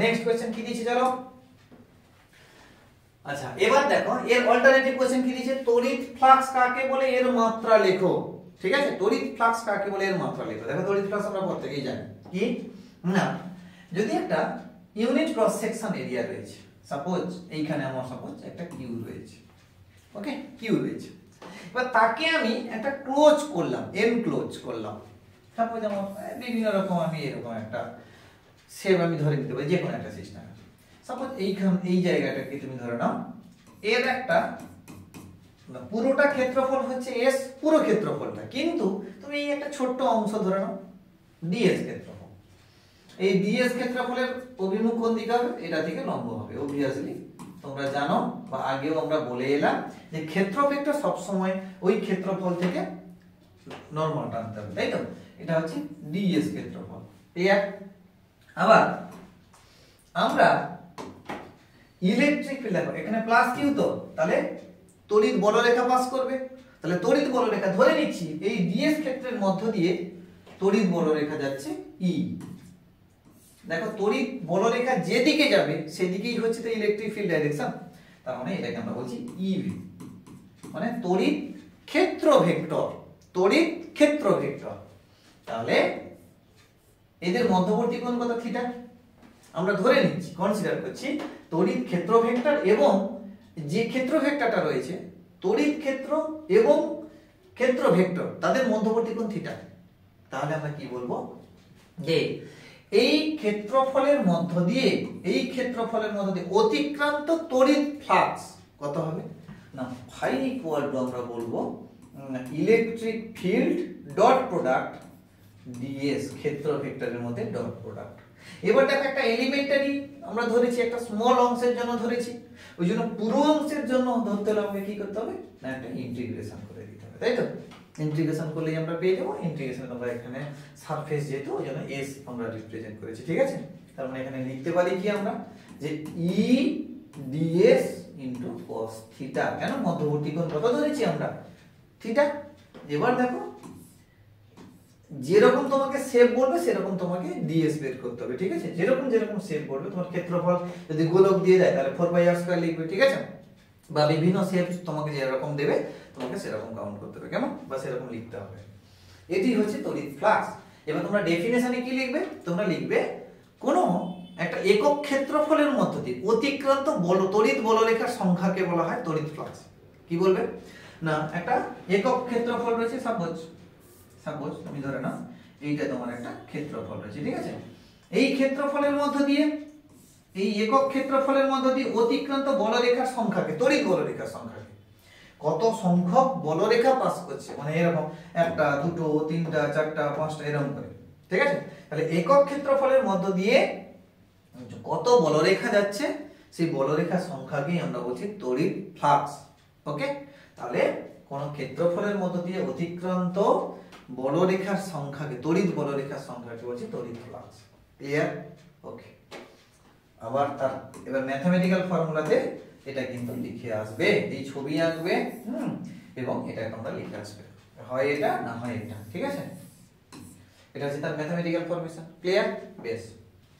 Next question কি দিয়েছে চলো। আচ্ছা এবার দেখো এর অল্টারনেটিভ কোশ্চেন কি দিয়েছে, তড়িৎ ফ্লাক্স কাকে বলে এর মাত্রা লেখো। ঠিক আছে, তড়িৎ ফ্লাক্স কাকে বলে এর মাত্রা লেখো। দেখো তড়িৎ ফ্লাক্স আমরা প্রত্যেকেই জানি কি না, যদি একটা ইউনিট ক্রস সেকশন এরিয়া রয়েছে, সাপোজ এইখানে আমার সাপোজ একটা কিউ রয়েছে, ওকে কিউ রয়েছে, এবার তাকে আমি একটা ক্লোজ করলাম, এনক্লোজ করলাম, সাপোজ আমার বিভিন্ন রকম আমি এরকম একটা শেপ আমি ধরে নিতে পারি, যে কোনো একটা সিস্টেম। সাপোজ এই জায়গাটাকে তুমি ধরে নাও, এর একটা পুরোটা ক্ষেত্রফল হচ্ছে এস, পুরো ক্ষেত্রফলটা, কিন্তু তুমি এই একটা ছোট্ট অংশ ধরে নাও ডিএস ক্ষেত্রফল। এই ডিএস ক্ষেত্রফলের অভিমুখ কোন দিকে হবে, এটা থেকে লম্ব হবে। অবভিয়াসলি তোমরা জানো বা আগেও আমরা বলে এলাম যে ক্ষেত্র ভেক্টর সব সময় ওই ক্ষেত্রফল থেকে নরমাল টানতে হবে, তাই তো। এটা হচ্ছে ডিএস ক্ষেত্রফল। ক্লিয়ার। আবার আমরা ইলেকট্রিক ফিল্ড, এখানে প্লাস কিউ, তো তাহলে তড়িৎ বলরেখা পাস করবে, তাহলে তড়িৎ বলরেখা ধরে নিচ্ছি এই ডিএস ক্ষেত্রের মধ্য দিয়ে তড়িৎ বলরেখা যাচ্ছে ই। দেখো তড়িৎ বলরেখা যেদিকে যাবে সেদিকেই হচ্ছে তো ইলেকট্রিক ফিল্ড ডাইরেকশন, তার মানে এটাকে আমরা বলছি ইভি, মানে তড়িৎ ক্ষেত্র ভেক্টর, তড়িৎ ক্ষেত্র ভেক্টর। তাহলে এদের মধ্যবর্তী কোণ কত, থিটা। আমরা ধরে নিচ্ছি, কনসিডার করছি তড়িৎ ক্ষেত্র ভেক্টর এবং যে ক্ষেত্র ভেক্টরটা রয়েছে তড়িৎ ক্ষেত্র এবং ক্ষেত্র ভেক্টর, তাদের মধ্যবর্তী কোণ থিটা। তাহলে আমরা কি বলবো যে এই ক্ষেত্রফলের মধ্য দিয়ে অতিক্রান্ত তড়িৎ ফ্লাক্স কত হবে না, ফাই ইকুয়াল টু আমরা বলবো electric field dot product DS, ক্ষেত্র ভেক্টরের মধ্যে ডট প্রোডাক্ট। এবার দেখো একটা এলিমেন্টারি আমরা ধরেছি, একটা স্মল অংশের জন্য ধরেছি, ওই জন্য পুরো অংশের জন্য ধরতে হলে আমাকে কি করতে হবে না, একটা ইন্টিগ্রেশন করে দিতে হবে, তাই তো। ইন্টিগ্রেশন করলেই আমরা পেয়ে যাবো। ইন্টিগ্রেশন আমরা এখানে সারফেস যেহেতু ওই জন্য এস আমরা রিপ্রেজেন্ট করেছি, ঠিক আছে। তার মানে এখানে লিখতে পারি কি আমরা যে ই ডিএস ইনটু cos থিটা, কেন মধ্যবর্তী কোণ কত ধরেছি আমরা, থিটা। এবার দেখো যেরকম তোমাকে শেপ বলবে সেরকম তোমাকে ডিএস বের করতে হবে, ঠিক আছে। যেরকম শেপ বলবে, তোমার ক্ষেত্রফল যদি গোলক দিয়ে দেয় তাহলে 4πr² লিখবে, ঠিক আছে। বা বিভিন্ন শেপ তোমাকে যেরকম দেবে তোমাকে সেরকম কাউন্ট করতে হবে, কেমন, বা সেরকম লিখতে হবে। এটি হচ্ছে তড়িৎ ফ্লাক্স। এবার তোমরা ডেফিনেশনে কি লিখবে, তোমরা লিখবে কোন একটা একক ক্ষেত্রফলের মধ্য দিয়ে অতিক্রান্ত তড়িৎ বলরেখার সংখ্যাকে বলা হয় তড়িৎ ফ্লাক্স। কি বলবে না, একটা একক ক্ষেত্রফল রয়েছে, সাপোজ তুমি ধরে নাও এইটা তোমার একটা ক্ষেত্রফল রয়েছে, ঠিক আছে। এই ক্ষেত্রফলের মধ্য দিয়ে, এই একক ক্ষেত্রফলের মধ্য দিয়ে অতিক্রান্ত বলরেখার সংখ্যাকে, তড়িৎ বলরেখার সংখ্যাকে, কত সংখ্যক বলরেখা পাস করছে, মানে এরকম একটা, দুটো, তিনটা, চারটা, পাঁচটা, এরকম করে, ঠিক আছে। তাহলে একক ক্ষেত্রফলের মধ্য দিয়ে কত বলরেখা যাচ্ছে সেই বলরেখার সংখ্যাকেই আমরা বলছি তড়িৎ ফ্লাক্স, ওকে। তাহলে কোন ক্ষেত্রফলের মধ্য দিয়ে অতিক্রান্ত বলরেখার সংখ্যাকে, তড়িৎ বলরেখার সংখ্যাকে বলছি তড়িৎ ফ্লাক্স। ক্লিয়ার, ওকে। আবার তার এবার ম্যাথমেটিক্যাল ফর্মুলাতে এটা কিন্তু লিখে আসবে, এই ছবি আঁকবে এবং এটা তোমরা লিখে আসবে, হয় এটা না হয় এটা, ঠিক আছে। এটা হচ্ছে তার ম্যাথমেটিক্যাল ফর্মেশন। ক্লিয়ার, বেশ।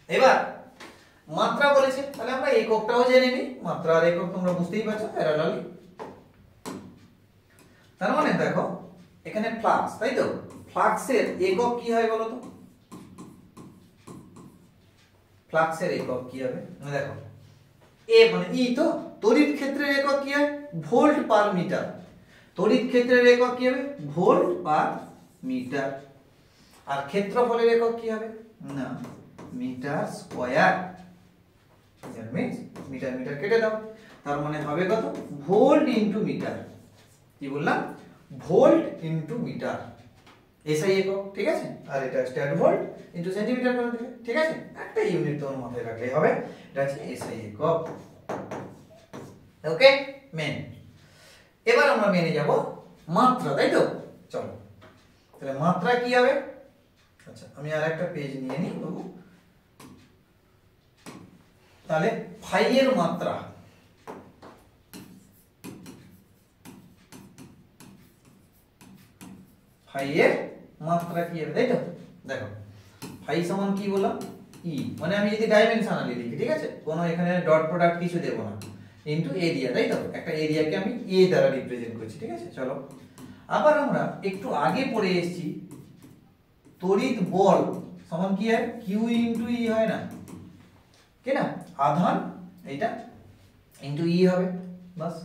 এবার মাত্রা বলেছে, তাহলে আমরা এককটাও জেনে নিই। মাত্রা আর একক তোমরা বুঝতেই পারছো, প্যারালালি। তার মানে দেখো এখানে ফ্লাক্স, তাই তো। ফ্লাক্সের একক কি হয় বলো তো, ফ্লাক্সের একক কি হবে, দেখো এ মানে ই, তো তড়িৎ ক্ষেত্রের একক কি হয়, ভোল্ট পার মিটার। তড়িৎ ক্ষেত্রের একক কি হবে, ভোল্ট পার মিটার। আর ক্ষেত্রফলের একক কি হবে না, মিটার স্কয়ার। মিটার মিটার কেটে দাও, তার মানে হবে কত, ভোল্ট ইনটু মিটার। কি বললাম, ভোল্ট ইনটু মিটার, এসআই একক, ঠিক আছে। আর এটা স্ট্যান্ড ভোল্ট ইনটু সেন্টিমিটার করে দিবে, ঠিক আছে। একটা ইউনিট তোমার মাথায় রাখলেই হবে, এটা হচ্ছে এসআই একক, ওকে। মেন। এবার আমরা মেনে যাব মাত্রা, তাই তো। চলো তাহলে মাত্রা কি হবে। আচ্ছা আমি আর একটা পেজ নিয়ে নিই বাবু। তাহলে ফাই এর মাত্রা, ফাই এর মাত্রা কি হবে, তাই তো। দেখো ফাই সমান কি বললাম, ই, মানে আমি যদি ডাইমেনশনালি লিখি, ঠিক আছে, কোনো এখানে ডট প্রোডাক্ট কিছু দেব না, ইনটু এরিয়া, তাই তো, একটা এরিয়াকে আমি এ দ্বারা রিপ্রেজেন্ট করছি, ঠিক আছে। চলো আবার আমরা একটু আগে পড়ে এসেছি তড়িৎ বল সমান কি হয়, কিউ ইনটু ই হয় না, কি না, আধান এটা ইনটু ই হবে, বাস।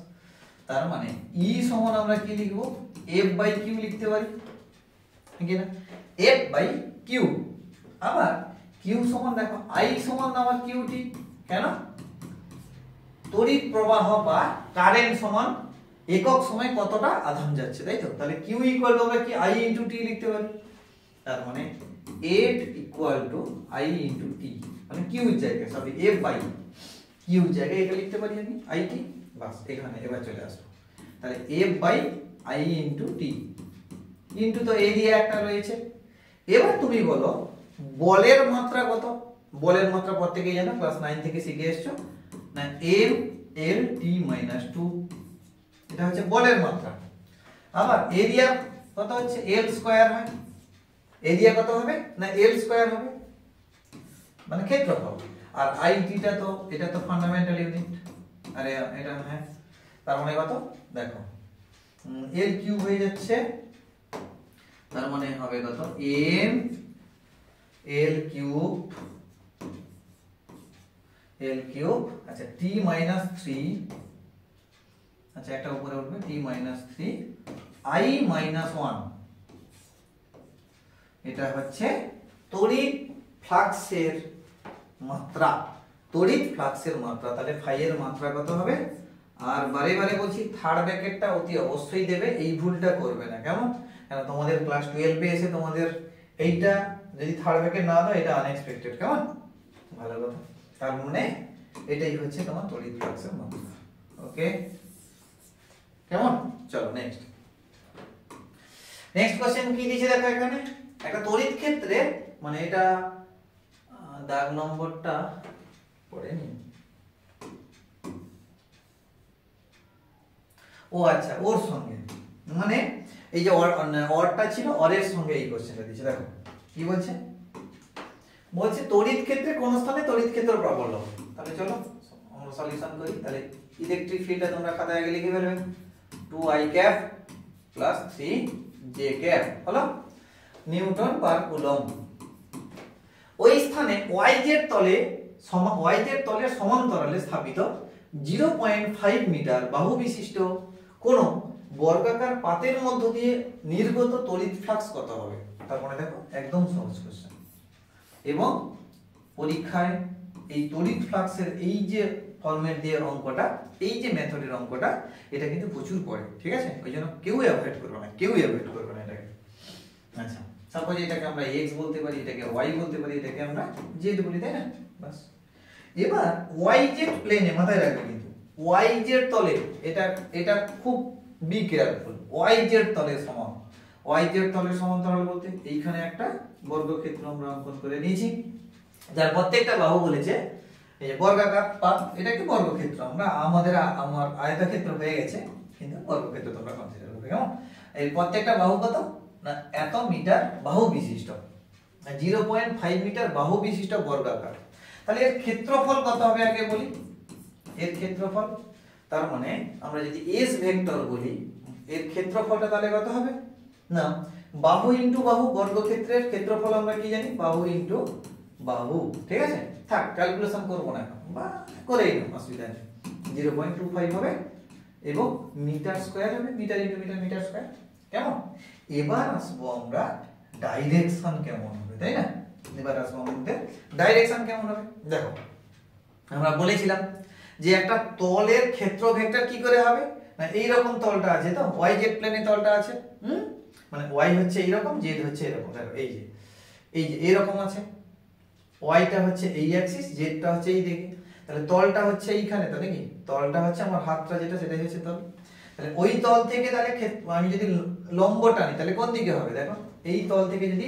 তার মানে ই সমান আমরা কি লিখবো, এফ বাই কিউ লিখতে পারি, ঠিক না, এফ বাই কিউ। আবার কিউ সমান দেখো আই সমান আমার কিউটি, কেন, তড়িৎ প্রবাহ বা কারেন্ট সমান একক সময় কতটা আধান যাচ্ছে, তাই তো। তাহলে কিউ ইকুয়াল টু আমরা কি আই ইনটু টি লিখতে পারি। তার মানে F equal to I into টি, মানে কিউ এর জায়গায় সরি এফ বাই কিউ এর জায়গায় এটা লিখতে পারি আমি আই টি, বাস। এখানে এবার চলে আসবো, তাহলে F by I into T, into তো এরিয়া একটা রয়েছে। এবার তুমি বলো বলের মাত্রা কত, বলের মাত্রা প্রত্যেকেই জানো, ক্লাস 9 থেকে শিখে এসছো না, এম এল টি মাইনাস 2, এটা হচ্ছে বলের মাত্রা। আবার এরিয়া কত হচ্ছে, এল স্কয়ার হয়, এরিয়া কত হবে না, এল স্কয়ার হবে, মানে ক্ষেত্রফল। আর আইটিটা তো এটা তো ফান্ডামেন্টাল ইউনিট, আরে এটা হ্যাঁ, তার মানে কত দেখো, এল কিউব হয়ে যাচ্ছে, তার মানে হবে কত, এম এল কিউব, এল কিউব, আচ্ছা টি মাইনাস 3, আচ্ছা একটা উপরে উঠবে, টি মাইনাস 3 আই মাইনাস 1, এটা হচ্ছে তড়িৎ ফ্লাক্সের মাত্রা, তড়িৎ ফ্লাক্সের মাত্রা। তাহলে ফাই এর মাত্রা কত হবে, আর বারে বারে বলছি থার্ড ব্র্যাকেটটা অতি অবশ্যই দেবে, এই ভুলটা করবে না, কেমন, কারণ তোমাদের ক্লাস 12 এ এসে তোমাদের এইটা যদি থার্ড ব্র্যাকেট না দাও এটা আনএক্সপেক্টেড, কেমন, ভালো কথা। তার মানে এটাই হচ্ছে তোমার তড়িৎ ফ্লাক্সের মাত্রা, ওকে, কেমন। চলো নেক্সট, নেক্সট কোশ্চেন কি দিয়েছে দেখো, এখানে একটা তড়িৎ ক্ষেত্রে, মানে এটা দাগ নম্বরটা পড়ে নি, ও আচ্ছা ওর সঙ্গে, মানে এই যে অরটা ছিল, অরের সঙ্গে এই কোশ্চেনটা দিয়েছে। দেখো কি বলছে, বলছে তড়িৎ ক্ষেত্রে কোন স্থানে তড়িৎ ক্ষেত্র প্রবল হবে। তাহলে চলো আমরা সলিউশন করি। তাহলে ইলেকট্রিক ফিল্ডটা তোমরা খাতায় আগে লিখে ফেলবে, 2i cap plus 3j cap হলো নিউটন পার কুলম্ব। ওই স্থানে yz তলে yz তলের সমান্তরালে স্থাপিত 0.5 মিটার বাহু বিশিষ্ট কোন বর্গাকার পাতের মধ্য দিয়ে নির্গত তড়িৎ ফ্লাক্স কত হবে। তার মানে দেখো একদম সহজ কোশ্চেন, এবং পরীক্ষায় এই তড়িৎ ফ্লাক্সের এই যে ফরম্যাট দিয়ে অঙ্কটা, এই যে মেথডের অঙ্কটা, এটা কিন্তু প্রচুর পড়ে, ঠিক আছে। ওই জন্য কেউ অ্যাভয়েড করবে না, কেউ অ্যাভয়েড করবে না এটাকে। আচ্ছা সাপোজ এটাকে আমরা x বলতে পারি, এটাকে y বলতে পারি, এটাকে আমরা z বলি, তাই না, বাস। এবার yz প্লেনে, মাথায় রাখবে কিন্তু yz তলে, এটা এটা খুব বি কেয়ারফুল, yz তলের সমান, yz তলের সমান্তরাল বলতে এইখানে একটা বর্গক্ষেত্র আমরা অঙ্কন করে নিয়েছি, যার প্রত্যেকটা বাহু বলেছে এই যে বর্গাকার পাত, এটা কি বর্গক্ষেত্র, আমরা আমার আয়তক্ষেত্র হয়ে গেছে, কিন্তু বর্গক্ষেত্র তোমরা কনসিডার করবে, কেমন। এই প্রত্যেকটা বাহু কত না এত মিটার বাহু বিশিষ্ট, 0.5 মিটার বাহু বিশিষ্ট বর্গাকার। তাহলে এর ক্ষেত্রফল কত হবে আগে বলি, এর ক্ষেত্রফল, তার মানে আমরা যদি s ভেক্টর বলি, এর ক্ষেত্রফলটা তাহলে কত হবে না, বাহু ইনটু বাহু, বর্গক্ষেত্রের ক্ষেত্রফল আমরা কি জানি, বাহু ইনটু বাহু, ঠিক আছে। থাক ক্যালকুলেশন করব না এখন, বা করেই নাও, অসুবিধা নেই। 0.25 হবে এবং মিটার স্কয়ার হবে, metre into metre, metre square, কেমন। এবার আসবো আমরা ডাইরেকশন কেমন হবে, তাই না। এবার আসবো আমাদের ডাইরেকশন কেমন হবে। দেখো আমরা বলেছিলাম যে একটা তলের ক্ষেত্র ভেক্টর কি করে হবে না, এই রকম তলটা আছে তো, yz প্লেনে তলটা আছে, মানে y হচ্ছে এইরকম, z হচ্ছে এরকম, দেখো এই যে এরকম আছে, y টা হচ্ছে এই অ্যাক্সিস, z টা হচ্ছে এই দিকে, তাহলে তলটা হচ্ছে এইখানে, তো নাকি তলটা হচ্ছে আমার হাতটা যেটা, সেটাই হচ্ছে তল। তাহলে ওই তল থেকে তাহলে আমি যদি লম্ব টানি তাহলে কোন দিকে হবে, দেখো এই তল থেকে যদি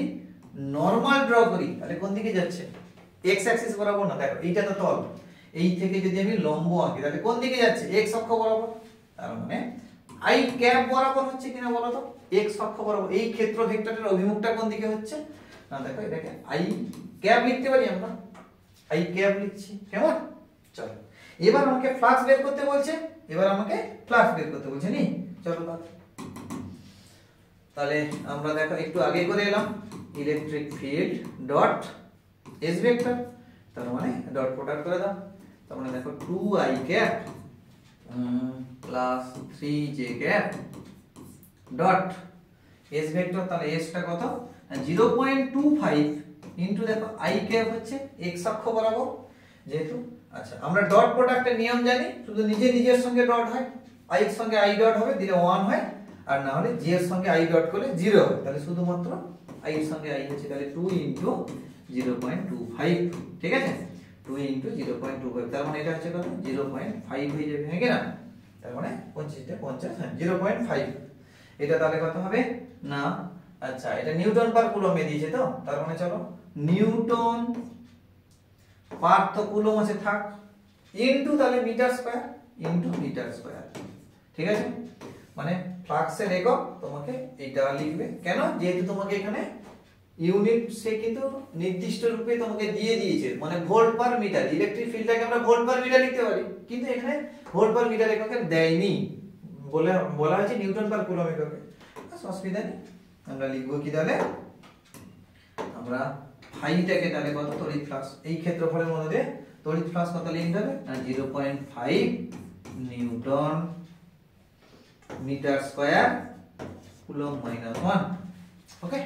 নরমাল ড্র করি তাহলে কোন দিকে যাচ্ছে, x অ্যাক্সিস বরাবর না, দেখো এইটা তো তল, এই থেকে যদি আমি লম্ব আঁকি তাহলে কোন দিকে যাচ্ছে, x অক্ষ বরাবর। তার মানে i ক্যাপ বরাবর হচ্ছে কিনা বলো তো, x অক্ষ বরাবর। এই ক্ষেত্র ভেক্টরের অভিমুখটা কোন দিকে হচ্ছে না, দেখো এটাকে i ক্যাপ লিখতে পারি আমরা, আই ক্যাপ লিখছি, কেমন? চলো এবার আমাকে ফ্লাক্স বের করতে বলছে, নি চলো তাহলে আমরা দেখো একটু আগে করে এলাম, electric field dot S vector, তার মানে ডট প্রোডাক্ট করে দাও, তার মানে দেখো 2i cap plus 3j cap dot S vector, তাহলে এস টা কত 0.25 ইনটু দেখো i ক্যাপ হচ্ছে x অক্ষ বরাবর, যেহেতু আচ্ছা আমরা ডট প্রোডাক্টের নিয়ম জানি, শুধু নিজের সঙ্গে ডট হয়, i এর সঙ্গে i ডট হবে, দিলে 1 হয়, আর না হলে j এর সঙ্গে i ডট করলে 0 হয়, তাহলে শুধুমাত্র i এর সঙ্গে i হচ্ছে, তাহলে 2 ইনটু 0.25, ঠিক আছে, 2 ইনটু 0.25, তার মানে এটা হচ্ছে কত 0.5 হয়ে যাবে, হ্যাঁ কি না, তার মানে 25 তে 50, হ্যাঁ 0.5, এটা তাহলে কত হবে না, আচ্ছা এটা নিউটন পার কুলম্বে দিয়েছে তো, তার মানে চলো নিউটন পার তো কুলম আছে থাক, ইনটু তাহলে মিটার স্কয়ার, ঠিক আছে, মানে ফ্লাক্সের একক তোমাকে এটা লিখবে, কেন, যেহেতু তোমাকে এখানে ইউনিট সে কিন্তু নির্দিষ্ট রূপে তোমাকে দিয়ে দিয়েছে, মানে ভোল্ট পার মিটার, ইলেকট্রিক ফিল্ডটাকে আমরা ভোল্ট পার মিটার লিখতে পারি, কিন্তু এখানে ভোল্ট পার মিটার এককে দেয়নি, বলা হয়েছে নিউটন পার কুলম এককে, অসুবিধা নেই, আমরা লিখবো কি তাহলে, আমরা ফাইটাকে তাহলে কত তড়িৎ ফ্লাক্স, এই ক্ষেত্রফলের মধ্যে দিয়ে তড়িৎ ফ্লাক্স কত লিখতে হবে না 0.5 newton metre square coulomb minus 1, okay,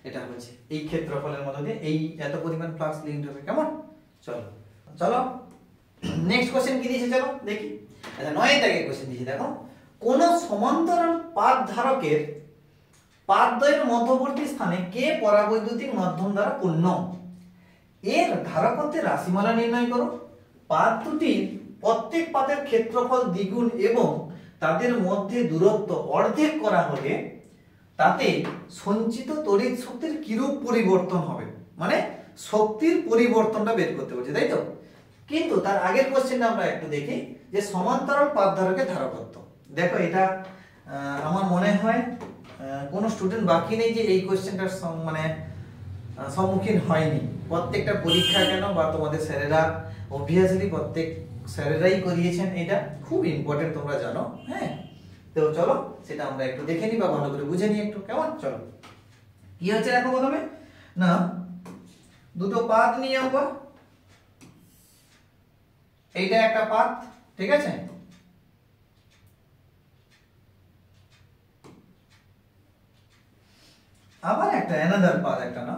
এটা হচ্ছে এই ক্ষেত্রফলের মধ্যে দিয়ে এই এত পরিমাণ ফ্লাক্স লিংকড হবে, কেমন, চলো নেক্সট কোশ্চেন কি দিয়েছে চলো দেখি, আচ্ছা 9 টাকে কোশ্চেন দিয়েছে, দেখো কোন সমান্তরাল পাত ধারকের পাতদ্বয়ের মধ্যবর্তী স্থানে কে পরাবৈদ্যুতিক মাধ্যম দ্বারা পূর্ণ, এর ধারকত্বের রাশিমালা নির্ণয় করো, পাত দুটির প্রত্যেক পাতের ক্ষেত্রফল দ্বিগুণ এবং তাদের মধ্যে দূরত্ব অর্ধেক করা হলে তাতে সঞ্চিত তড়িৎ শক্তির কিরূপ পরিবর্তন হবে, মানে শক্তির পরিবর্তনটা বের করতে বলছে, তাই তো, কিন্তু তার আগের কোশ্চেনটা আমরা একটু দেখি, যে সমান্তরাল পাত ধারকের ধারকত্ব, দেখো এটা আমার মনে হয় কোন স্টুডেন্ট বাকি নেই যে এই কোশ্চেনটার মানে সম্মুখীন হয়নি, প্রত্যেকটা পরীক্ষা কেন বা তোমাদের স্যারেরা অবভিয়াসলি প্রত্যেক স্যারেরাই করিয়েছেন, এটা খুব ইম্পর্টেন্ট তোমরা জানো, হ্যাঁ, তো চলো সেটা আমরা একটু দেখে নিই বা ভালো করে বুঝে নিই একটু, কেমন, চলো কি হচ্ছে দেখো প্রথমে না, দুটো পাত নিয়ে আমরা, এইটা একটা পাত, ঠিক আছে, আবার একটা অ্যানাদার পাত, একটা না,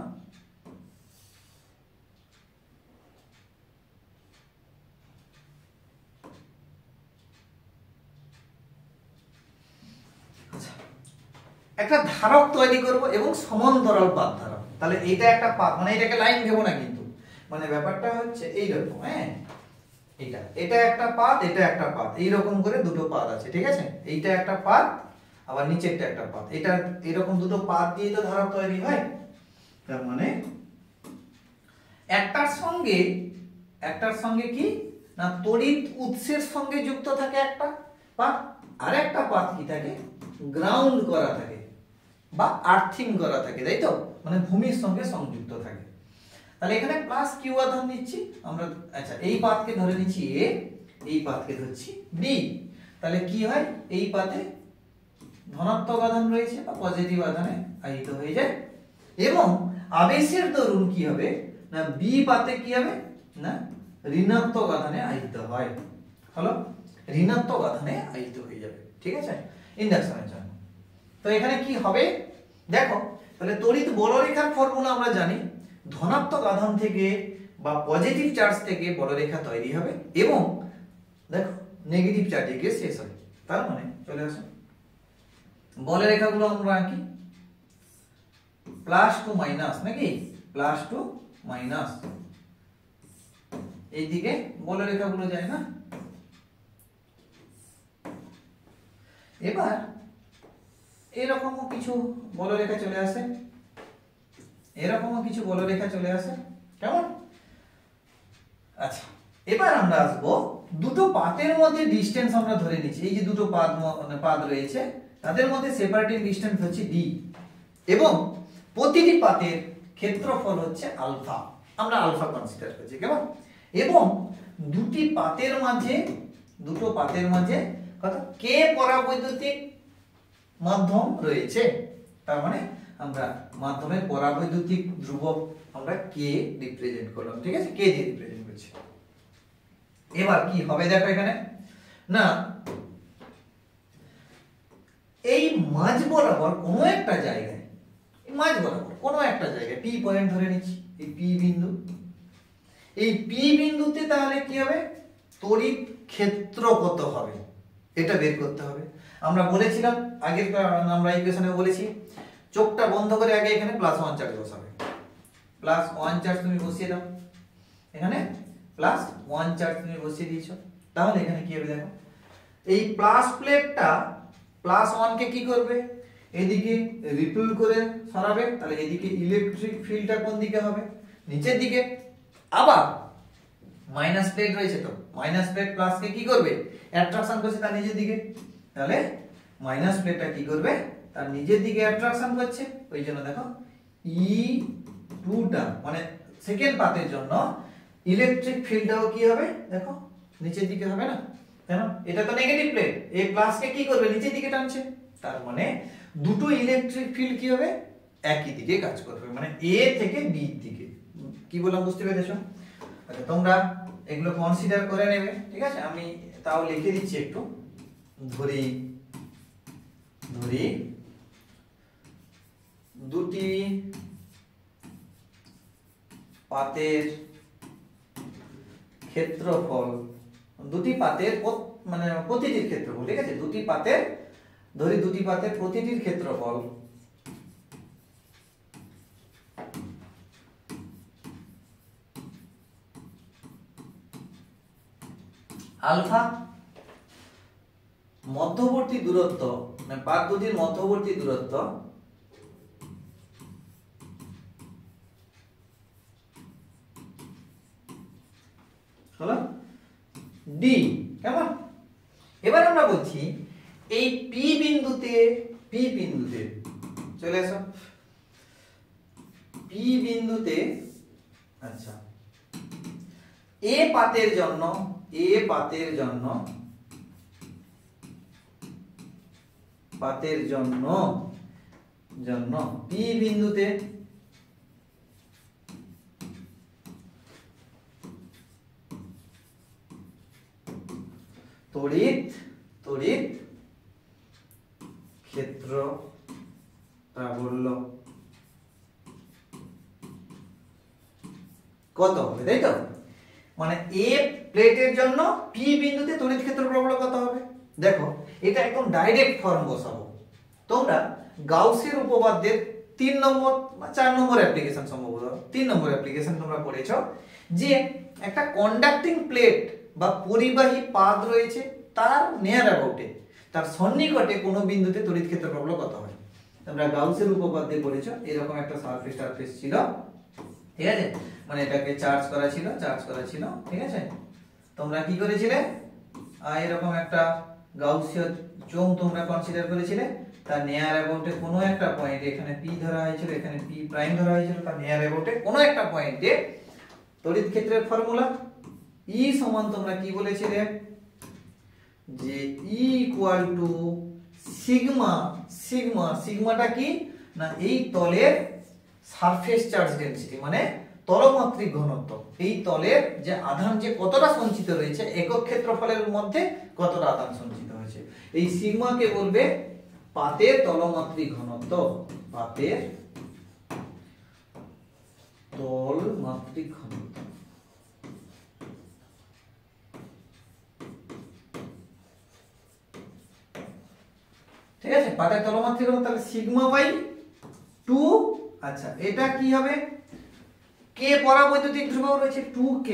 একটা ধারক তৈরি করব এবং সমান্তরাল পাত ধারক, তাহলে এটা একটা পাত, মানে এটাকে লাইন ভেবো না কিন্তু, মানে ব্যাপারটা হচ্ছে এইরকম, হ্যাঁ এটা একটা পাত, এটা একটা পাত, এইরকম করে দুটো পাত আছে, ঠিক আছে, এইটা একটা পাত আবার নিচেরটা একটা পাত, এটা এরকম দুটো পাত দিয়ে তো ধারক তৈরি হয়, তার মানে একটার সঙ্গে কি না তড়িৎ উৎসের সঙ্গে যুক্ত থাকে একটা পাত, আর একটা পাত কি থাকে গ্রাউন্ড করা থাকে বা আর্থিং করা থাকে, তাই তো, মানে ভূমির সঙ্গে সংযুক্ত থাকে, তাহলে এখানে প্লাস কিউ আধান নিচ্ছি আমরা, আচ্ছা এই পাতকে ধরে নিচ্ছি এ, এই পাতকে ধরছি বি, তাহলে কি হয় এই পাতে ধনাত্মক আধান রয়েছে বা পজিটিভ আধানে আহিত হয়ে যায়, এবং আবেশের দরুন কি হবে না বি পাতে কি হবে না ঋণাত্মক আধানে আহিত হয়, হলো ঋণাত্মক আধানে আহিত হয়ে যাবে, ঠিক আছে, ইন্ডাকশনের জন্য, তো এখানে কি হবে দেখো, তাহলে তড়িৎ বলরেখার ফর্মুলা আমরা জানি, ধনাত্মক আধান থেকে বা পজিটিভ চার্জ থেকে বলরেখা তৈরি হবে এবং দেখো নেগেটিভ চার্জে গিয়ে শেষ হয়, তার মানে চলে আসে বলরেখাগুলো আমরা আঁকি প্লাস টু মাইনাস, নাকি প্লাস টু মাইনাস, এইদিকে বলরেখাগুলো যায় না, এবার এরকমও কিছু বলরেখা চলে আসে, এরকমও কিছু বলরেখা চলে আসে, কেমন, আচ্ছা এবার আমরা আসবো দুটো পাতের মধ্যে ডিসটেন্স আমরা ধরে নিচ্ছি, এই যে দুটো পাত রয়েছে তাদের মধ্যে সেপারেটিং ডিসটেন্স হচ্ছে d এবং প্রতিটি পাতের ক্ষেত্রফল হচ্ছে আলফা, আমরা আলফা কনসিডার করছি, কেমন, এবং দুটো পাতের মাঝে কত কে পরাবৈদ্যুতিক মাধ্যম রয়েছে। তার মানে আমরা মাধ্যমের পরাবৈদ্যুতিক ধ্রুবক আমরা কে রিপ্রেজেন্ট করলাম, ঠিক আছে, কে দিয়ে রিপ্রেজেন্ট করছি। এবার কি হবে দেখো এখানে না, এই মাঝ বরাবর কোনো একটা জায়গায়, পি পয়েন্ট ধরে নিচ্ছি, এই পি বিন্দু, এই পি বিন্দুতে তাহলে কি হবে, তড়িৎ ক্ষেত্র কত হবে এটা বের করতে হবে। আমরা বলেছিলাম আগের আমরা ইকুয়েশনে বলেছি, চোখটা বন্ধ করে আগে এখানে +1 চার্জ বসাবে, +1 চার্জ তুমি বসিয়ে দাও, এখানে +1 চার্জ তুমি বসিয়ে দিয়েছো। তাহলে এখানে কি হবে দেখো, এই প্লাস প্লেটটা +1 কে কি করবে, এদিকে রিপেল করে সরাবে, তাহলে এদিকে ইলেকট্রিক ফিল্ডটা কোন দিকে হবে, নিচের দিকে। আবার মাইনাস প্লেট রয়েছে, তো মাইনাস প্লেট প্লাস কে কি করবে, অ্যাট্রাকশন করছে তার নিজের দিকে, তাহলে মাইনাস প্লেটটা কি করবে, তার নিজের দিকে অ্যাট্রাকশন করছে। ওই জন্য দেখো E2টা মানে সেকেন্ড পাতের জন্য ইলেকট্রিক ফিল্ডটাও কি হবে দেখো নিচের দিকে হবে না, কেন, এটা তো নেগেটিভ প্লেট, এই প্লাস কে কি করবে নিচের দিকে টানছে, তার মানে দুটো ইলেকট্রিক ফিল্ড কি হবে একই দিকে কাজ করবে, মানে এ থেকে বি দিকে। কি বললাম বুঝতে পেরেছো? আচ্ছা তোমরা এগুলো কনসিডার করে নেবে, ঠিক আছে, আমি তাও লিখে দিচ্ছি একটু। ধরি দুটি পাতের ক্ষেত্রফল, দুটি পাতের মানে প্রতিটির ক্ষেত্রফল, ঠিক আছে, দুটি পাতের প্রতিটির ক্ষেত্রফল আলফা, মধ্যবর্তী দূরত্ব মানে পাত দুটির মধ্যবর্তী দূরত্ব হলো ডি, কেমন। এবার আমরা বলছি এই পি বিন্দুতে চলে আসো, পি বিন্দুতে, আচ্ছা এ পাতের জন্য পি বিন্দুতে তড়িৎ ক্ষেত্র প্রাবল্য কত হবে, তাই তো, মানে এ প্লেটের জন্য পি বিন্দুতে তড়িৎ ক্ষেত্র প্রাবল্য কত হবে। দেখো এটা একদম ডাইরেক্ট ফর্ম বসাবো, তোমরা গাউসের উপপাদ্যের 3 নম্বর বা 4 নম্বর অ্যাপ্লিকেশন, সম্ভবত 3 নম্বর অ্যাপ্লিকেশন তোমরা পড়েছো, যে একটা কন্ডাক্টিং প্লেট বা পরিবাহী পাত রয়েছে, তার নিয়ার অ্যাবাউটে, তার সন্নিকটে কোনো বিন্দুতে তড়িৎ ক্ষেত্র প্রাবল্য কত হয়। তোমরা গাউসের উপপাদ্যে পড়েছো, এরকম একটা সারফেস ছিল, ঠিক আছে, মানে এটাকে চার্জ করা ছিল, ঠিক আছে, তোমরা কি করেছিলে, এরকম একটা গাউসীয় চোঙ তোমরা কনসিডার করেছিলে, তার নিয়ার অ্যাবাউটে কোনো একটা পয়েন্টে, এখানে পি ধরা হয়েছিল, এখানে পি প্রাইম ধরা হয়েছিল, তার নিয়ার অ্যাবাউটে কোনো একটা পয়েন্টে তড়িৎ ক্ষেত্রের ফর্মুলা ই সমান তোমরা কি বলেছিলে, যে ই ইকুয়াল টু সিগমাটা কি না, এই তলের সারফেস চার্জ ডেনসিটি মানে তলমাত্রিক ঘনত্ব, এই তলের যে আধান যে কতটা সঞ্চিত রয়েছে একক ক্ষেত্রফলের মধ্যে কতটা আধান সঞ্চিত হয়েছে, এই সিগমাকে বলবে পাতের তলমাত্রিক ঘনত্ব, ঠিক আছে, পাতের তলমাত্রিক ঘনত্ব, তাহলে সিগমা বাই 2। আচ্ছা এটা কি হবে, কে পরাবৈদ্যুতিক ধ্রুবক রয়েছে 2k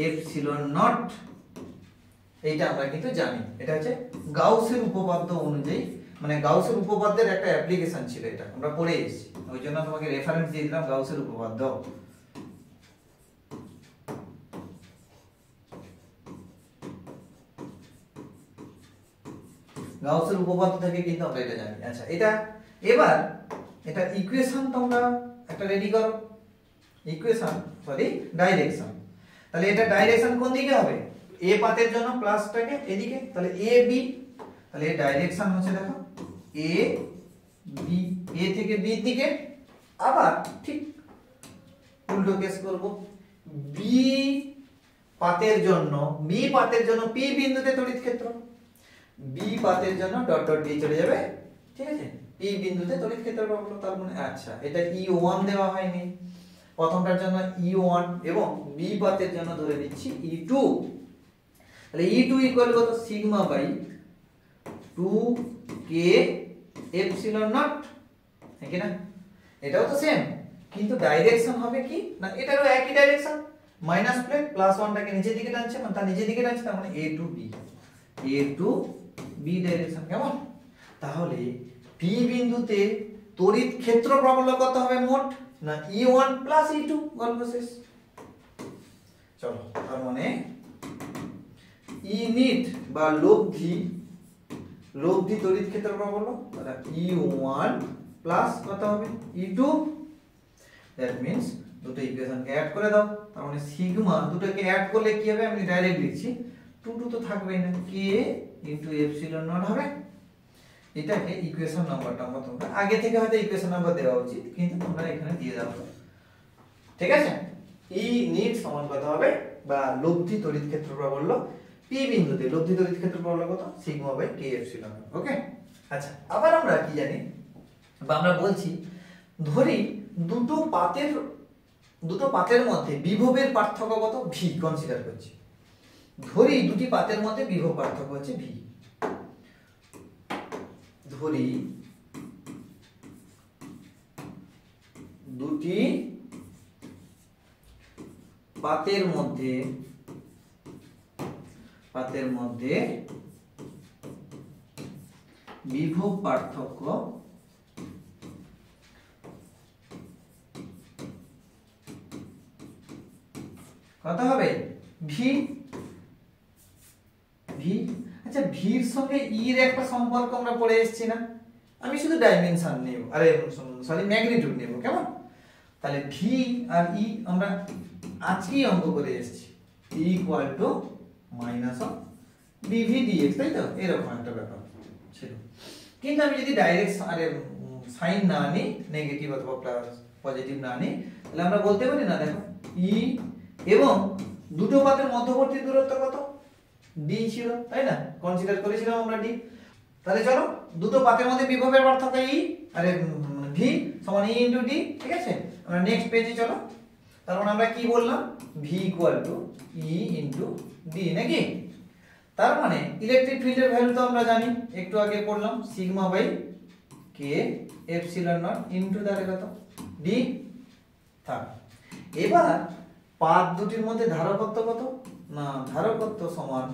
এপসিলন নট, এইটা আমরা কিন্তু জানি, এটা হচ্ছে গাউসের উপপাদ্য অনুযায়ী, মানে গাউসের উপপাদ্যের একটা অ্যাপ্লিকেশন ছিল, এটা আমরা পড়ে এসেছি, ওই জন্য তোমাকে রেফারেন্স দিয়ে দিলাম গাউসের উপপাদ্য। গাউসের উপপাদ্য থেকে কিন্তু আমরা এটা জানি। আচ্ছা এটা এবার এটা ইকুয়েশন তোমরা একটা রেডি করো, ডাইরেকশন, তাহলে এটা ডাইরেকশন কোন দিকে হবে, এ পাতের জন্য প্লাসটাকে এদিকে, তাহলে এ বি, তাহলে এর ডাইরেকশন হচ্ছে দেখো এ বি, এ থেকে বি দিকে। আবার ঠিক উল্টো কেস করব, বি পাতের জন্য পি বিন্দুতে তড়িৎ ক্ষেত্র, বি পাতের জন্য ডট ডট দিয়ে চলে যাবে, ঠিক আছে, পি বিন্দুতে তড়িৎ ক্ষেত্র পাবো। তার মানে আচ্ছা এটা E1 দেওয়া হয়নি, প্রথমটার জন্য E1 এবং বি পাতের জন্য ধরে নিচ্ছি E2। তাহলে E2 ইকুয়াল কত, sigma by 2k epsilon not, ঠিক না? এটাও তো সেম, কিন্তু ডাইরেকশন হবে কি না, এটারও একই ডাইরেকশন, মাইনাস প্লেট প্লাস 1টাকে নিচের দিকে টানছে, মানে তার নিচের দিকে টানছে, তার মানে A টু বি ডাইরেকশন। কেমন? তাহলে পি বিন্দুতে তড়িৎ ক্ষেত্র প্রবল কত হবে মোট, না E1 প্লাস E2, গল্প শেষ। চলো, তার মানে ই নিট বা লব্ধি তড়িৎ ক্ষেত্র প্রবল, তাহলে E1 প্লাস কত হবে E2, দ্যাট মিন্স দুটো ইকুয়েশনকে অ্যাড করে দাও। তার মানে সিগমা দুটোকে অ্যাড করলে কি হবে, আমি ডাইরেক্ট লিখছি, 2 তো থাকবেই না, k ইনটু এপসিলন নট হবে। এটাকে ইকুয়েশন নাম্বারটা তোমরা আগে থেকে হয়তো ইকুয়েশন নাম্বার দেওয়া উচিত, কিন্তু তোমরা এখানে দিয়ে দাও, ঠিক আছে। ই নিট সমান কত হবে, বা লব্ধি তড়িৎ ক্ষেত্র প্রবল পি বিন্দুতে লব্ধি তড়িৎ ক্ষেত্র প্রবল কত, সিগমা বাই k এপসিলন। ওকে, আচ্ছা আবার আমরা কি জানি, বা আমরা বলছি, ধরি দুটো পাতের মধ্যে বিভবের পার্থক্য কত, ভি কনসিডার করছি। ধরি দুটি পাতের মধ্যে বিভব পার্থক্য হচ্ছে ভি, ধরি দুটি পাতের মধ্যে বিভব পার্থক্য কত হবে, ভি। আচ্ছা ভির সঙ্গে ইর একটা সম্পর্ক আমরা পড়ে এসেছি না, আমি শুধু ডাইমেনশন নেব, সরি ম্যাগনিটিউড নেব, কেমন? তাহলে ভি আর ই আমরা আজকেই অঙ্ক করে এসেছি, E equal to minus of dV dx, তাই তো, এরকম একটা ব্যাপার ছিল। কিন্তু আমি যদি ডাইরেক্ট সাইন না নিই, নেগেটিভ অথবা পজিটিভ না নিই, তাহলে আমরা বলতে পারি না, দেখো ই এবং দুটো পাতের মধ্যবর্তী দূরত্ব কত, ডি ছিল, তাই না, কনসিডার করেছিলাম আমরা ডি। তাহলে চলো দুটো পাতের মধ্যে বিভবের পার্থক্য ই ভি সমান ই ইনটু ডি, ঠিক আছে। আমরা নেক্সট পেজে চলো, তার মানে আমরা কি বললাম, V equal to E into D, নাকি? তার মানে ইলেকট্রিক ফিল্ডের ভ্যালু তো আমরা জানি, একটু আগে পড়লাম, sigma by K epsilon naught into তার কত ডি। থাক, এবার পাত দুটির মধ্যে ধারকত্ব কত, না ধারকত্ব সমান,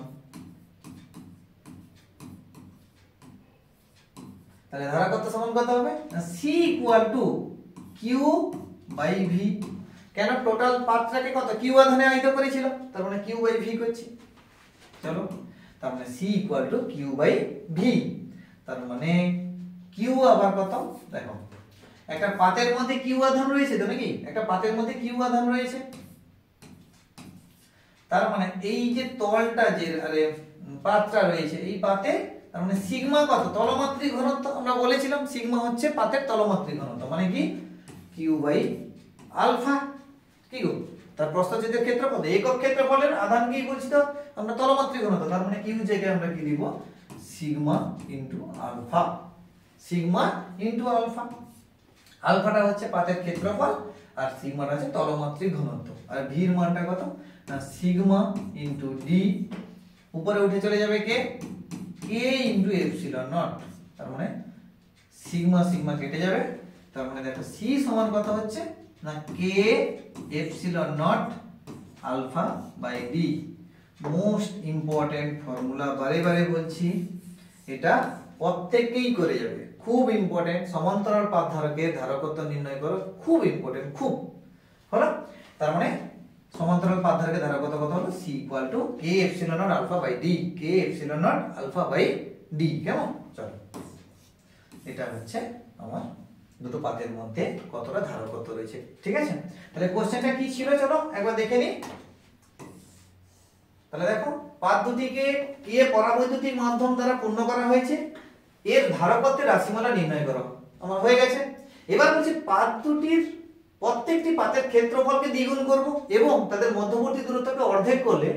তাহলে ধারকত্ব সমান কত হবে, না C equal to Q by V. কেন, টোটাল পাতটাকে কত কিউ আধানে আহিত করেছিল, তার মানে কিউ বাই ভি করছি। চলো, তার মানে C equal to Q by V. তার মানে কিউ আবার কত, দেখো একটা পাতের মধ্যে কিউ আধান রয়েছে তো, নাকি? একটা পাতের মধ্যে কিউ আধান রয়েছে, তার মানে এই যে তলটা যে পাতটা রয়েছে, এই পাতে তার মানে সিগমা কত, তলমাত্রিক ঘনত্ব আমরা বলেছিলাম, সিগমা হচ্ছে পাতের তলমাত্রিক ঘনত্ব, মানে কি কিউ বাই আলফা। কি গো, তার প্রস্থচ্ছেদের ক্ষেত্রফল, একক ক্ষেত্রফলের আধান কি বলছি তো আমরা, তলমাত্রিক ঘনত্ব, তার মানে কিউ জায়গায় আমরা কি দিব, sigma into alpha, sigma into alpha. আলফাটা হচ্ছে পাতের ক্ষেত্রফল আর সিগমাটা হচ্ছে তলমাত্রিক ঘনত্ব। আর ভির মানটা কত, না সিগমা ইনটু ডি, উপরে উঠে চলে যাবে কে, কে ইনটু এপসিলন নট, তার মানে সিগমা সিগমা কেটে যাবে, তার মানে দেখো সি সমান কত হচ্ছে, না K epsilon naught alpha by D. Most important formula, বারে বারে বলছি, এটা প্রত্যেককেই করে যাবে, খুব ইম্পর্টেন্ট। সমান্তরাল পাত ধারকের ধারকত্ব নির্ণয় করো, খুব ইম্পর্টেন্ট, খুব হলো। তার মানে সমান্তরাল পাত ধারকের ধারকত্ব কত হলো, C equal to K epsilon naught alpha by D, K epsilon naught alpha by D. কেমন? চলো, এটা হচ্ছে আমার দুটো পাতের মধ্যে কতটা ধারকত্ব রয়েছে, ঠিক আছে। তাহলে কোশ্চেনটা কি ছিল, চলো একবার দেখে নিই। তাহলে দেখো পাত দুটিকে কে পরাবৈদ্যুতিক মাধ্যম দ্বারা পূর্ণ করা হয়েছে, এর ধারকত্বের রাশিমালা নির্ণয় করো। আমার হয়ে গেছে। এবার বলছি পাত দুটির প্রত্যেকটি পাতের ক্ষেত্রফলকে দ্বিগুণ করব এবং তাদের মধ্যবর্তী দূরত্বকে অর্ধেক করলে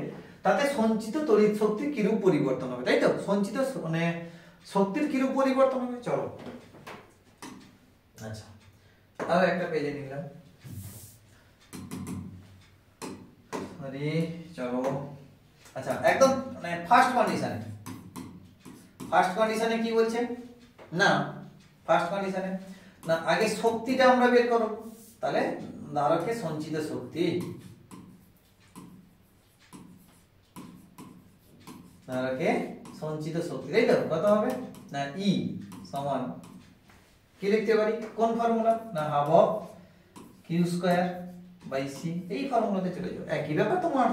তাতে সঞ্চিত তড়িৎ শক্তির কিরূপ পরিবর্তন হবে, তাই তো? সঞ্চিত মানে শক্তির কিরূপ পরিবর্তন হবে। চলো আচ্ছা আর একটা পেজে নিলাম। আরে চলো আচ্ছা একদম মানে ফার্স্ট কন্ডিশনে কি বলছে না, ফার্স্ট কন্ডিশনে না আগে শক্তিটা আমরা বের করব। তাহলে ধারকে সঞ্চিত শক্তি, ধারকে সঞ্চিত শক্তি, তাই তো? কত হবে না ই সমান কি লিখতে পারি, কোন ফর্মুলা না half of Q square by C, এই ফর্মুলাতে চলে যাও। একই ব্যাপার, তোমার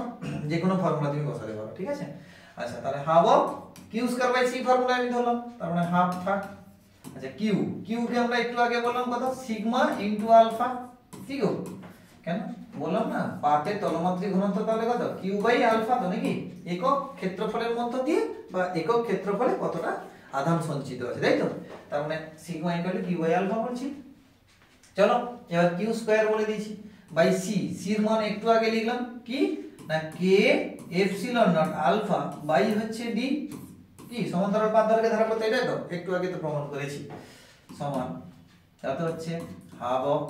যে কোনো ফর্মুলা তুমি বসাতে পারো, ঠিক আছে? আচ্ছা তাহলে half of Q square by C formula আমি ধরলাম, তার মানে হাফ থাক। আচ্ছা কিউ, কিউ কে আমরা একটু আগে বললাম কত, সিগমা ইনটু আলফা, ঠিক আছে? কেন বললাম না পাতের তলমাত্রিক ঘনত্ব তাহলে কত, কিউ বাই আলফা, তো নাকি একক ক্ষেত্রফলের মধ্য দিয়ে বা একক ক্ষেত্রফলে কতটা আধান সঞ্চিত আছে, তাই তো? তার মানে sigma equal Q by alpha বলছি। চলো এবার কিউ স্কয়ার বলে দিয়েছি বাই সি, সির মান একটু আগে লিখলাম কি না K epsilon naught alpha by হচ্ছে ডি, কি সমান্তরাল পাত ধারকে ধারা করতে, এটাই তো একটু আগে তো প্রমাণ করেছি, সমান কত হচ্ছে হাফ অফ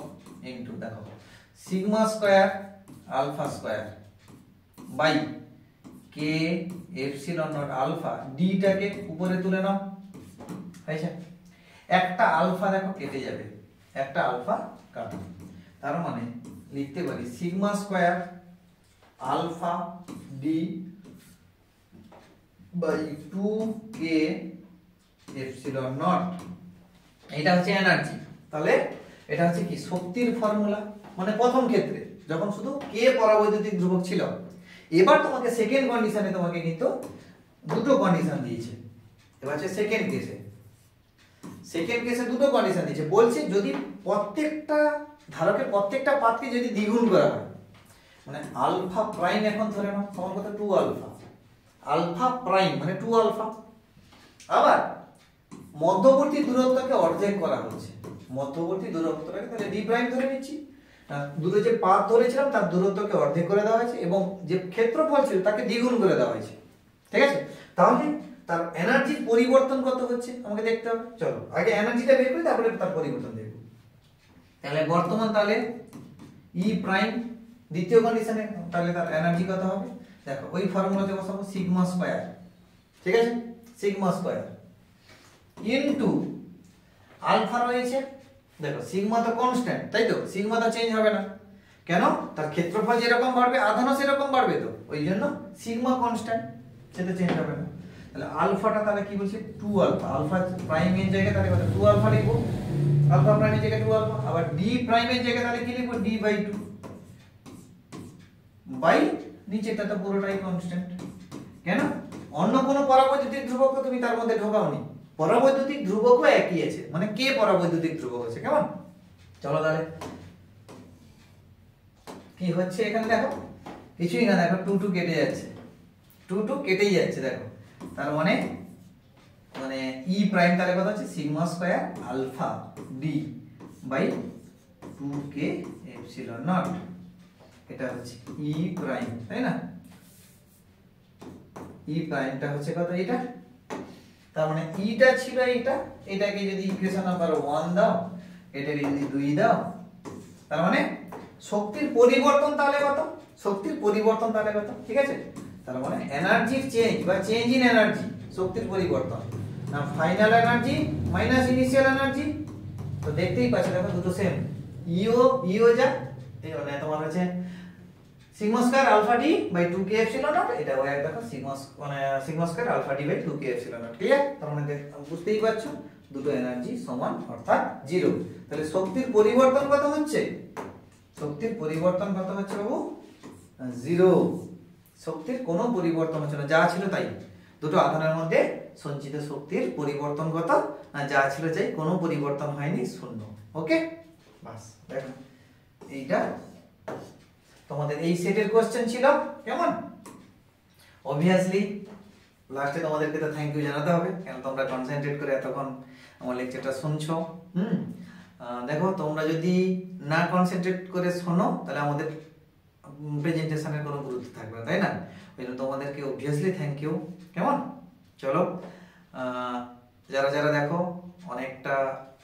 ইনটু দেখো sigma square alpha square by K epsilon naught alpha, ডিটাকে উপরে তুলে নাও, হয়েছে? একটা আলফা দেখো কেটে যাবে, একটা আলফা কাটো, তার মানে লিখতে পারি sigma square alpha D by 2k epsilon naught, এটা হচ্ছে এনার্জি। তাহলে এটা হচ্ছে কি শক্তির ফর্মুলা, মানে প্রথম ক্ষেত্রে যখন শুধু কে পরাবৈদ্যুতিক ধ্রুবক ছিল। এবার তোমাকে সেকেন্ড কন্ডিশনে তোমাকে কিন্তু দুটো কন্ডিশন দিয়েছে। এবার হচ্ছে সেকেন্ড কেসে দুটো কন্ডিশন দিয়েছে, বলছে যদি প্রত্যেকটা ধারকের প্রত্যেকটা পাতকে যদি দ্বিগুণ করা হয়, মানে আলফা প্রাইম এখন ধরে নাও সমান কত 2 আলফা, আলফা প্রাইম মানে 2 আলফা, আবার মধ্যবর্তী দূরত্বকে অর্ধেক করা হচ্ছে, মধ্যবর্তী দূরত্বটাকে তাহলে ডি প্রাইম ধরে নিচ্ছি, দুটো যে পাত ধরেছিলাম তার দূরত্বকে অর্ধেক করে দেওয়া হয়েছে এবং যে ক্ষেত্রফল ছিল তাকে দ্বিগুণ করে দেওয়া হয়েছে, ঠিক আছে? তাহলে তার এনার্জির পরিবর্তন কত হচ্ছে আমাকে দেখতে হবে। চলো আগে এনার্জিটা বের করি, তারপরে তার পরিবর্তন দেখব। তাহলে বর্তমান তাহলে ই প্রাইম দ্বিতীয় কন্ডিশনে, তাহলে তার এনার্জি কত হবে দেখো, ওই ফর্মুলাতে বসাবো সিগমা স্কয়ার, ঠিক আছে? সিগমা স্কয়ার ইনটু আলফা রয়েছে, দেখো সিগমা তো কনস্ট্যান্ট, তাই তো? সিগমা তো চেঞ্জ হবে না, কেন? তার ক্ষেত্রফল যেরকম বাড়বে আধানও সেরকম বাড়বে, তো ওই জন্য সিগমা কনস্ট্যান্ট, সেটা চেঞ্জ হবে না। তাহলে আলফাটা তাহলে কি বলছে 2 আলফা, আলফা প্রাইম এর জায়গায় তাহলে কত 2 আলফা লিখবো, আলফা প্রাইম এর জায়গায় 2 আলফা, আবার ডি প্রাইম এর জায়গায় তাহলে কি লিখবো ডি বাই 2 বাই নিচেটা তো পুরোটাই কনস্ট্যান্ট। কেন? অন্য কোনো পরাবৈদ্যুতিক ধ্রুবক তো তুমি তার মধ্যে ঢোকাওনি, পরাবৈদ্যুতিক ধ্রুবকও একই আছে, মানে কে পরাবৈদ্যুতিক ধ্রুবক আছে, কেমন? চলো তাহলে কি হচ্ছে এখানে দেখো, কিছুই না, দেখো 2 2 কেটে যাচ্ছে, 2 2 কেটেই যাচ্ছে, দেখো তার মানে মানে ই প্রাইম তাহলে কত হচ্ছে sigma square alpha D by 2k epsilon naught, এটা হচ্ছে ই প্রাইম, তাই না? ই প্রাইমটা হচ্ছে কত এটা, তার মানে ইটা ছিল এটা, এটাকে যদি ইকুয়েশন নাম্বার 1 দাও, এটাকে যদি 2 দাও, তার মানে শক্তির পরিবর্তন তাহলে কত, শক্তির পরিবর্তন তাহলে কত, ঠিক আছে? তার মানে এনার্জির চেঞ্জ বা চেঞ্জ ইন এনার্জি, শক্তির পরিবর্তন না final energy minus initial energy, তো দেখতেই পাচ্ছ দেখো দুটো সেম, ইও যা এই মানে তোমার হচ্ছে sigma square alpha D by 2k epsilon naught, এটা ওই দেখো সিগমা মানে sigma square alpha D by 2k epsilon naught, clear? তার মানে বুঝতেই পারছো দুটো এনার্জি সমান অর্থাৎ 0। তাহলে শক্তির পরিবর্তন কত হচ্ছে, শক্তির পরিবর্তন কত হচ্ছে বাবু 0, শক্তির কোনো পরিবর্তন হচ্ছে না, যা ছিল তাই, দুটো আধানের মধ্যে সঞ্চিত শক্তির পরিবর্তন কত না যা ছিল তাই, কোনো পরিবর্তন হয়নি, শূন্য। ওকে বাস, দেখো এইটা তোমাদের এই সেটের কোশ্চেন ছিল, কেমন? অবভিয়াসলি লাস্টে তোমাদেরকে তো থ্যাংক ইউ জানাতে হবে, কারণ তোমরা কনসেন্ট্রেট করে এতক্ষণ আমার লেকচারটা শুনছো। দেখো তোমরা যদি না কনসেন্ট্রেট করে শোনো তাহলে আমাদের প্রেজেন্টেশনের কোনো গুরুত্ব থাকবে না, তাই না? ওই জন্য তোমাদেরকে অবভিয়াসলি থ্যাংক ইউ। কেমন? চলো, যারা যারা দেখো অনেকটা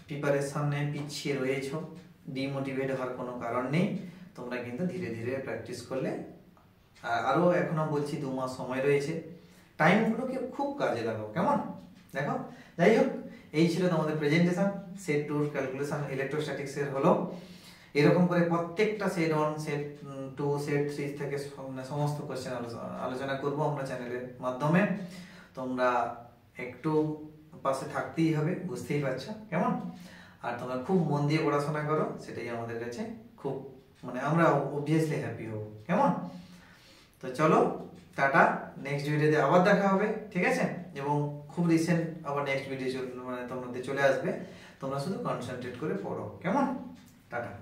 প্রিপারেশনে পিছিয়ে রয়েছো, ডিমোটিভেট হওয়ার কোনো কারণ নেই। তোমরা কিন্তু ধীরে ধীরে প্র্যাকটিস করলে, আরও এখনো বলছি 2 মাস সময় রয়েছে, টাইমগুলোকে খুব কাজে লাগাও। কেমন? দেখো, যাই হোক, এই ছিল তোমাদের প্রেজেন্টেশন। সেট 2 ক্যালকুলেশন ইলেকট্রোস্ট্যাটিক্সের হলো। এরকম করে প্রত্যেকটা সেট 1, সেট 2, সেট 3 থেকে সমস্ত কোশ্চেন আলোচনা করব আমরা চ্যানেলের মাধ্যমে। তোমরা একটু পাশে থাকতেই হবে, বুঝতেই পারছো। কেমন? আর তোমরা খুব মন দিয়ে পড়াশোনা করো, সেটাই আমাদের কাছে খুব আমরা অবভিয়াসলি হ্যাপি হব। কেমন? তো চলো, টাটা। নেক্সট ভিডিওতে আবার দেখা হবে, ঠিক আছে? এবং খুব রিসেন্ট আবার নেক্সট ভিডিও তোমাদের চলে আসবে। তোমরা শুধু কনসেন্ট্রেট করে পড়ো। কেমন? টাটা।